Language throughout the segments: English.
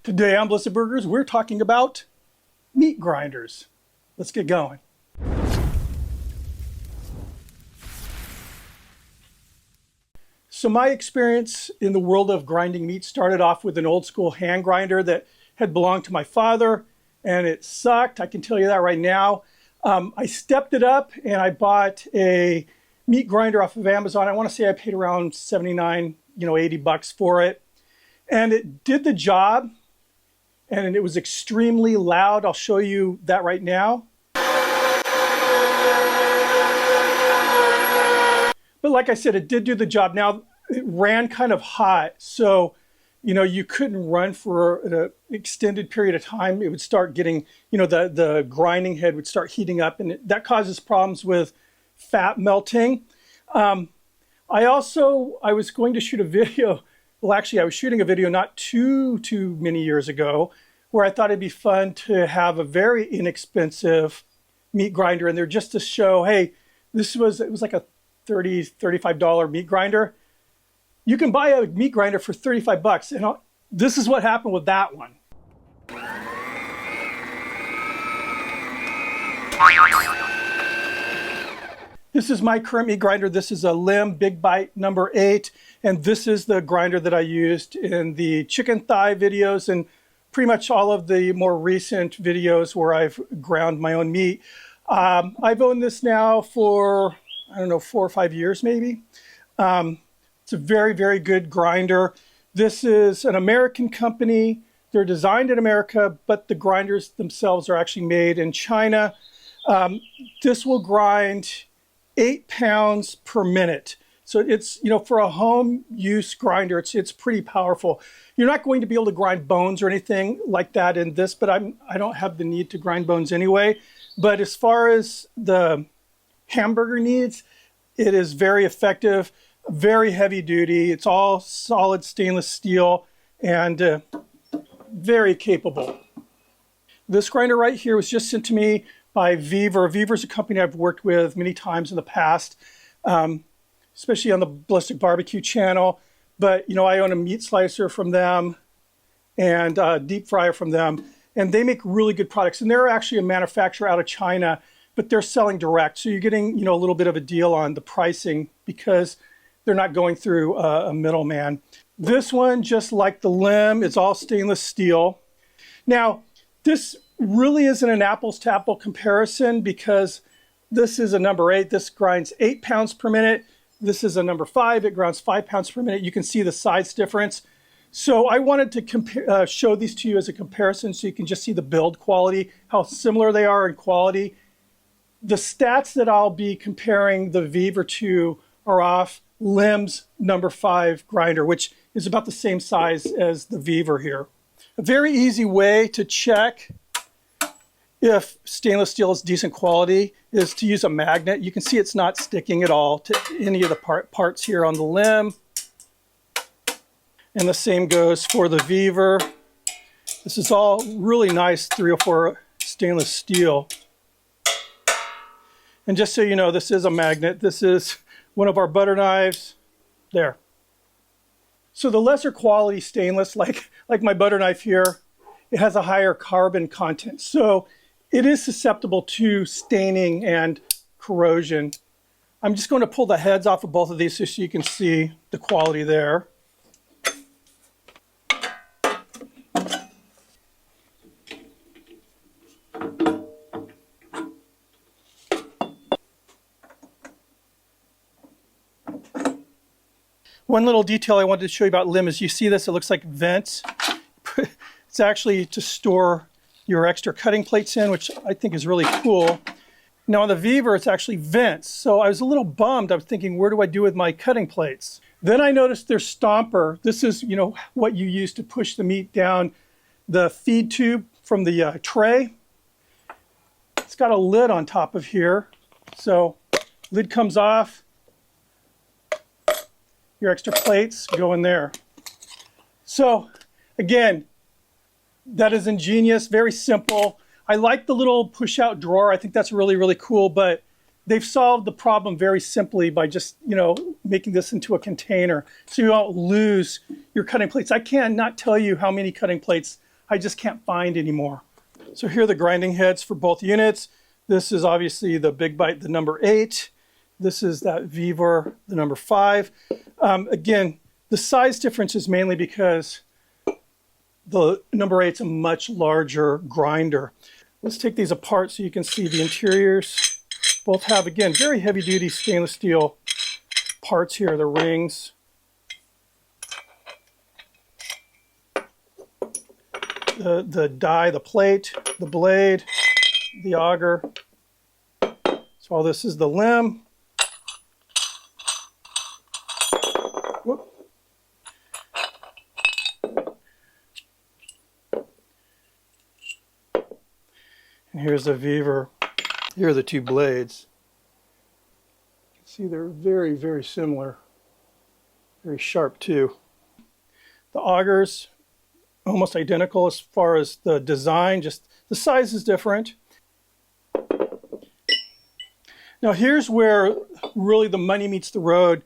Today on Ballistic Burgers, we're talking about meat grinders. Let's get going. So my experience in the world of grinding meat started off with an old school hand grinder that had belonged to my father, and it sucked. I can tell you that right now. I stepped it up and I bought a meat grinder off of Amazon. I want to say I paid around 79, $80 for it. And it did the job. And it was extremely loud. I'll show you that right now. But like I said, it did do the job. Now, it ran kind of hot. So, you couldn't run for an extended period of time. It would start getting, the grinding head would start heating up. And that causes problems with fat melting. I was going to shoot a video. Well, actually, I was shooting a video not too many years ago where I thought it'd be fun to have a very inexpensive meat grinder in there just to show, hey, it was like a $30, $35 meat grinder. You can buy a meat grinder for $35. And this is what happened with that one. This is my current meat grinder. This is a Limb BigBite number 8. And this is the grinder that I used in the chicken thigh videos and pretty much all of the more recent videos where I've ground my own meat. I've owned this now for, 4 or 5 years maybe. It's a very, very good grinder. This is an American company. They're designed in America, but the grinders themselves are actually made in China. This will grind 8 pounds per minute. So it's, for a home use grinder, it's pretty powerful. You're not going to be able to grind bones or anything like that in this, but I don't have the need to grind bones anyway. But as far as the hamburger needs, it is very effective, very heavy duty. It's all solid stainless steel and very capable. This grinder right here was just sent to me by Vevor. Vevor is a company I've worked with many times in the past, especially on the Ballistic BBQ channel. But, I own a meat slicer from them and a deep fryer from them. And they make really good products. And they're actually a manufacturer out of China, but they're selling direct. So you're getting, a little bit of a deal on the pricing because they're not going through a middleman. This one, just like the Limb, is all stainless steel. Now, this really isn't an apples to apple comparison because this is a number 8. This grinds 8 pounds per minute. This is a number 5. It grinds 5 pounds per minute. You can see the size difference. So I wanted to show these to you as a comparison so you can just see the build quality, how similar they are in quality. The stats that I'll be comparing the Vevor to are off Limb's number 5 grinder, which is about the same size as the Vevor here. A very easy way to check if stainless steel is decent quality is to use a magnet. You can see it's not sticking at all to any of the parts here on the Limb. And the same goes for the Vevor. This is all really nice 304 stainless steel. And just so you know, this is a magnet. This is one of our butter knives. There. So the lesser quality stainless, like my butter knife here, it has a higher carbon content. So it is susceptible to staining and corrosion. I'm just going to pull the heads off of both of these so you can see the quality there. One little detail I wanted to show you about Limb is you see this, it looks like vents. It's actually to store your extra cutting plates in, which I think is really cool. Now on the Vevor, it's actually vents. So I was a little bummed. I was thinking, where do I do with my cutting plates? Then I noticed their stomper. This is, what you use to push the meat down the feed tube from the tray. It's got a lid on top of here. So lid comes off. Your extra plates go in there. So again, that is ingenious, very simple. I like the little push-out drawer. I think that's really, really cool, but they've solved the problem very simply by just, making this into a container so you don't lose your cutting plates. I cannot tell you how many cutting plates I just can't find anymore. So here are the grinding heads for both units. This is obviously the BigBite, the number 8. This is that Vevor, the number 5. Again, the size difference is mainly because the number 8 is a much larger grinder. Let's take these apart so you can see the interiors. Both have, again, very heavy-duty stainless steel parts here, the rings. The die, the plate, the blade, the auger. So all this is the limb. Whoop. And here's the Vevor. Here are the two blades. You can see they're very, very similar. Very sharp too. The augers, almost identical as far as the design, just the size is different. Now here's where really the money meets the road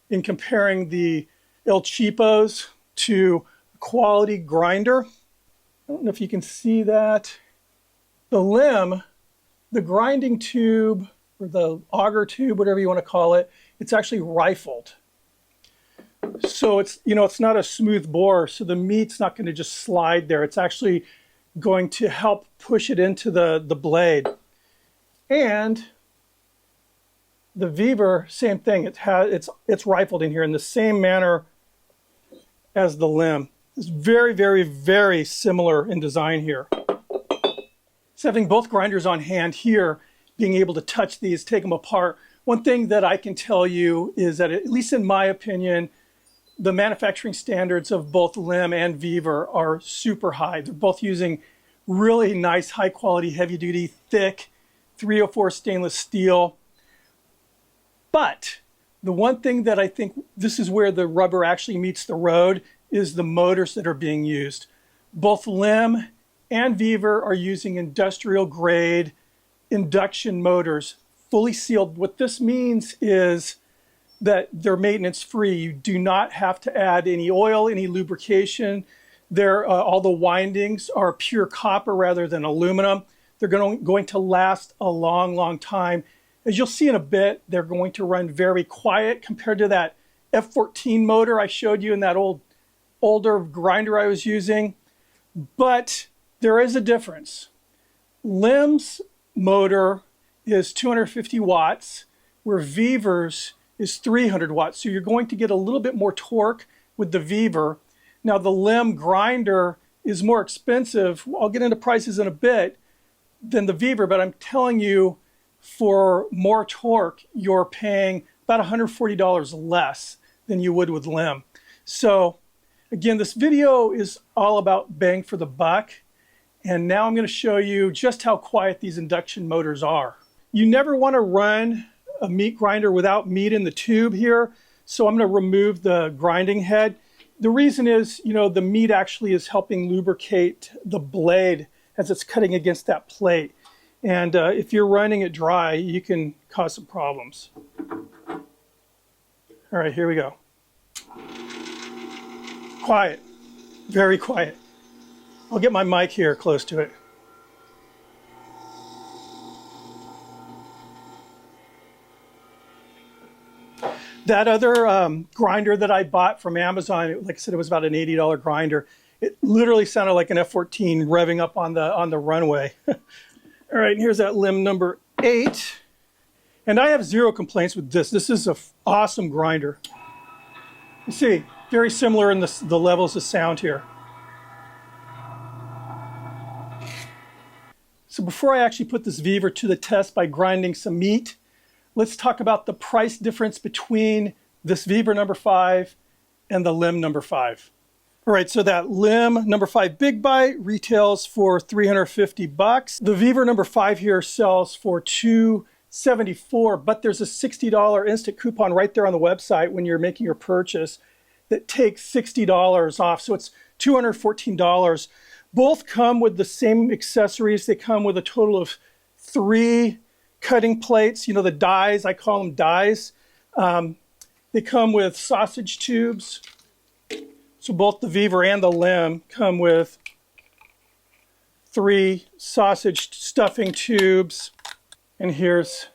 in comparing the El Cheapos to a quality grinder. I don't know if you can see that. The limb, the grinding tube, or the auger tube, whatever you want to call it, it's actually rifled. So it's, it's not a smooth bore, so the meat's not going to just slide there. It's actually going to help push it into the blade. And the Vevor, same thing. It's rifled in here in the same manner as the limb. It's very, very, very similar in design here. So having both grinders on hand here, being able to touch these, take them apart. One thing that I can tell you is that, at least in my opinion, the manufacturing standards of both limb and Vevor are super high. They're both using really nice, high quality, heavy duty, thick 304 stainless steel. But the one thing that I think this is where the rubber actually meets the road is the motors that are being used. Both limb and Vevor are using industrial grade induction motors, fully sealed. What this means is that they're maintenance free. You do not have to add any oil, any lubrication. All the windings are pure copper rather than aluminum. They're going to last a long, long time. As you'll see in a bit, they're going to run very quiet compared to that F14 motor I showed you in that older grinder I was using. But there is a difference. Limb's motor is 250 watts, where Vevor's is 300 watts. So you're going to get a little bit more torque with the Vevor. Now the limb grinder is more expensive. I'll get into prices in a bit than the Vevor, but I'm telling you, for more torque, you're paying about $140 less than you would with limb. So again, this video is all about bang for the buck. And now I'm going to show you just how quiet these induction motors are. You never want to run a meat grinder without meat in the tube here. So I'm going to remove the grinding head. The reason is, the meat actually is helping lubricate the blade as it's cutting against that plate. And if you're running it dry, you can cause some problems. All right, here we go. Quiet, very quiet. I'll get my mic here close to it. That other grinder that I bought from Amazon, like I said, it was about an $80 grinder. It literally sounded like an F14 revving up on the runway. All right, and here's that limb number 8. And I have zero complaints with this. This is an awesome grinder. You see, very similar in the levels of sound here. So before I actually put this Vevor to the test by grinding some meat, let's talk about the price difference between this Vevor number 5 and the limb number 5. All right, so that limb number 5 BigBite retails for $350. The Vevor number 5 here sells for $274, but there's a $60 instant coupon right there on the website when you're making your purchase that takes $60 off, so it's $214. Both come with the same accessories. They come with a total of 3 cutting plates, the dies, I call them dies. They come with sausage tubes. So both the Vevor and the limb come with 3 sausage stuffing tubes. And here's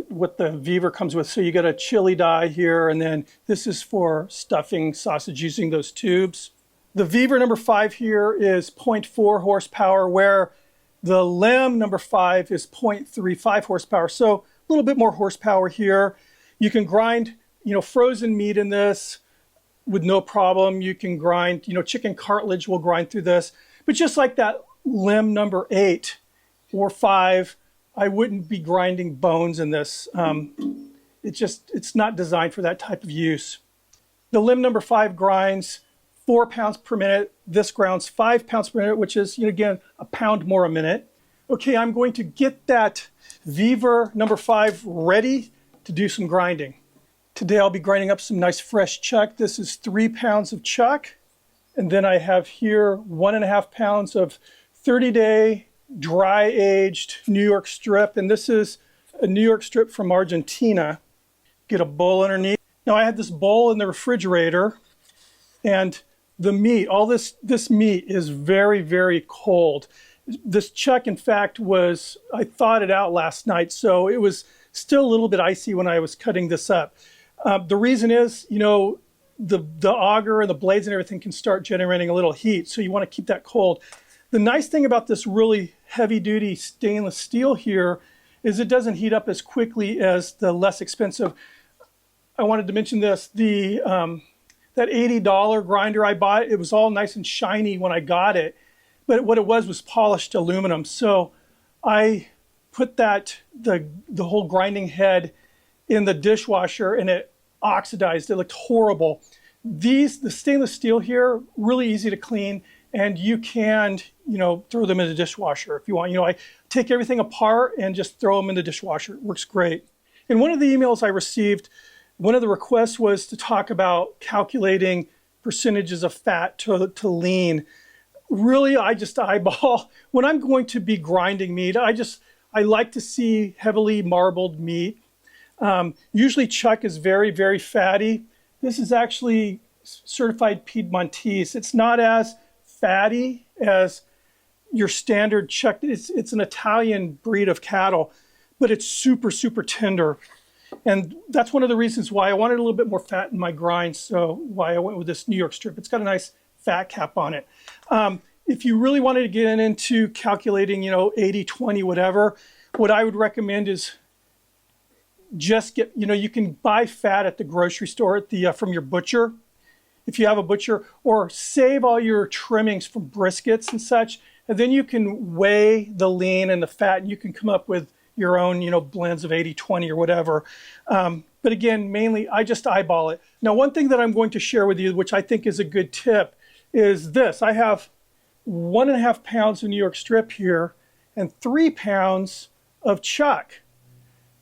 what the Vevor comes with. So you got a chili die here, and then this is for stuffing sausage using those tubes. The Vevor number 5 here is 0.4 horsepower, where the Lem number 5 is 0.35 horsepower. So a little bit more horsepower here. You can grind, frozen meat in this with no problem. You can grind, chicken cartilage will grind through this. But just like that Lem number 8 or 5, I wouldn't be grinding bones in this. It's not designed for that type of use. The Lem number 5 grinds 4 pounds per minute. This grinds 5 pounds per minute, which is, again, a pound more a minute. Okay, I'm going to get that Vevor number 5 ready to do some grinding. Today I'll be grinding up some nice fresh chuck. This is 3 pounds of chuck. And then I have here 1.5 pounds of 30-day dry aged New York strip. And this is a New York strip from Argentina. Get a bowl underneath. Now I had this bowl in the refrigerator, and the meat, all this meat is very, very cold. This chuck, in fact, I thawed it out last night, so it was still a little bit icy when I was cutting this up. The reason is, the auger and the blades and everything can start generating a little heat, so you want to keep that cold. The nice thing about this really heavy-duty stainless steel here is it doesn't heat up as quickly as the less expensive. I wanted to mention this. That $80 grinder I bought, it was all nice and shiny when I got it, but what it was polished aluminum. So I put the whole grinding head in the dishwasher, and it oxidized. It looked horrible. The stainless steel here, really easy to clean, and you can, throw them in the dishwasher if you want. I take everything apart and just throw them in the dishwasher. It works great. In one of the emails I received, one of the requests was to talk about calculating percentages of fat to lean. Really, I just eyeball. When I'm going to be grinding meat, I like to see heavily marbled meat. Usually chuck is very, very fatty. This is actually certified Piedmontese. It's not as fatty as your standard chuck. It's an Italian breed of cattle, but it's super, super tender. And that's one of the reasons why I wanted a little bit more fat in my grind, so why I went with this New York strip. It's got a nice fat cap on it. If you really wanted to get into calculating, 80-20, whatever, what I would recommend is just get, you can buy fat at the grocery store from your butcher, if you have a butcher, or save all your trimmings from briskets and such, and then you can weigh the lean and the fat, and you can come up with your own, blends of 80-20 or whatever. But again, mainly, I just eyeball it. Now, one thing that I'm going to share with you, which I think is a good tip, is this. I have 1.5 pounds of New York strip here and 3 pounds of chuck.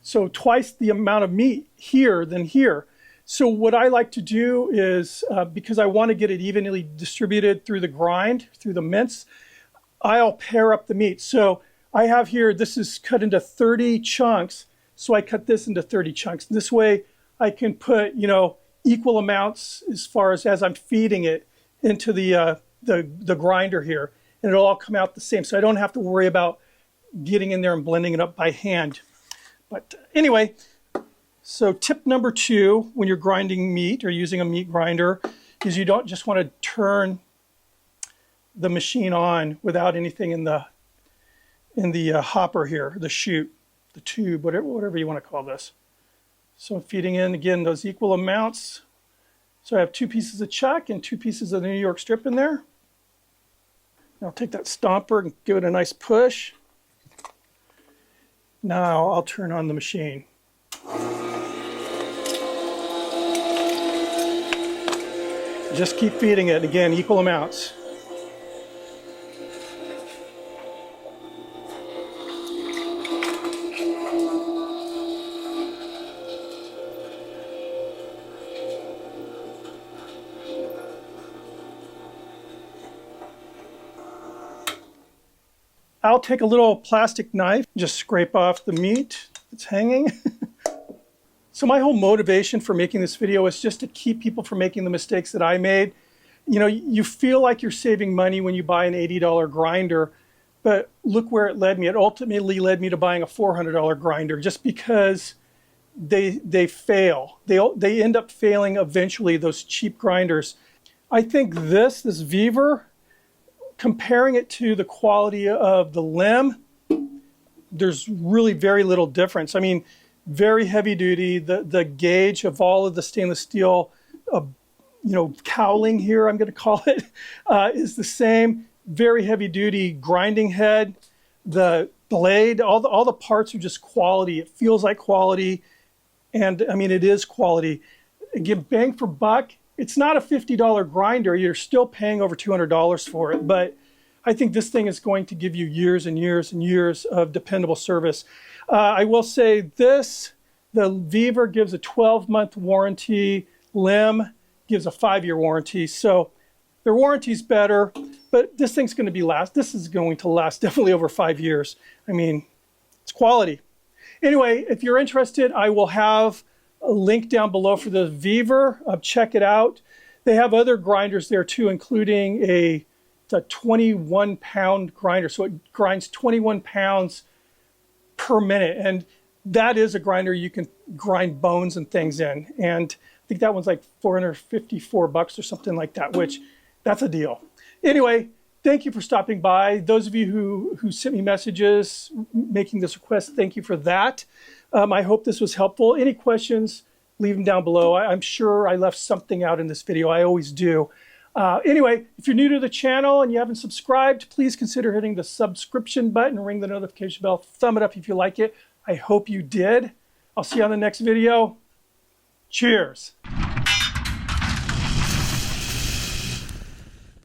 So twice the amount of meat here than here. So what I like to do is, because I want to get it evenly distributed through the grind, through the mince, I'll pair up the meat. So I have here, this is cut into 30 chunks. So I cut this into 30 chunks. This way I can put, equal amounts as far as I'm feeding it into the grinder here. And it'll all come out the same. So I don't have to worry about getting in there and blending it up by hand. But anyway, so tip number 2 when you're grinding meat or using a meat grinder is you don't just want to turn the machine on without anything in the hopper here, the chute, the tube, whatever you want to call this. So I'm feeding in, again, those equal amounts. So I have 2 pieces of chuck and 2 pieces of the New York strip in there. Now I'll take that stomper and give it a nice push. Now I'll turn on the machine. Just keep feeding it, again, equal amounts. I'll take a little plastic knife, just scrape off the meat that's hanging. So my whole motivation for making this video is just to keep people from making the mistakes that I made. You know, you feel like you're saving money when you buy an $80 grinder, but look where it led me. It ultimately led me to buying a $400 grinder just because they fail. They end up failing eventually, those cheap grinders. I think this Vevor, comparing it to the quality of the limb, there's really very little difference. I mean, very heavy duty. The gauge of all of the stainless steel, cowling here, I'm going to call it, is the same. Very heavy duty grinding head. The blade, all the parts are just quality. It feels like quality, and I mean, it is quality. Again, bang for buck. It's not a $50 grinder. You're still paying over $200 for it, but I think this thing is going to give you years and years and years of dependable service. I will say this, the Vevor gives a 12-month warranty. Limb gives a 5-year warranty. So their warranty's better, but this thing's going to be this is going to last definitely over 5 years. I mean, it's quality. Anyway, if you're interested, I will have a link down below for the Vevor. Check it out. They have other grinders there too, including a 21-pound grinder. So it grinds 21 pounds per minute. And that is a grinder you can grind bones and things in. And I think that one's like $454 or something like that, which that's a deal. Anyway, thank you for stopping by. Those of you who sent me messages making this request, thank you for that. I hope this was helpful. Any questions, leave them down below. I'm sure I left something out in this video. I always do. Anyway, if you're new to the channel and you haven't subscribed, please consider hitting the subscription button, ring the notification bell, thumb it up if you like it. I hope you did. I'll see you on the next video. Cheers.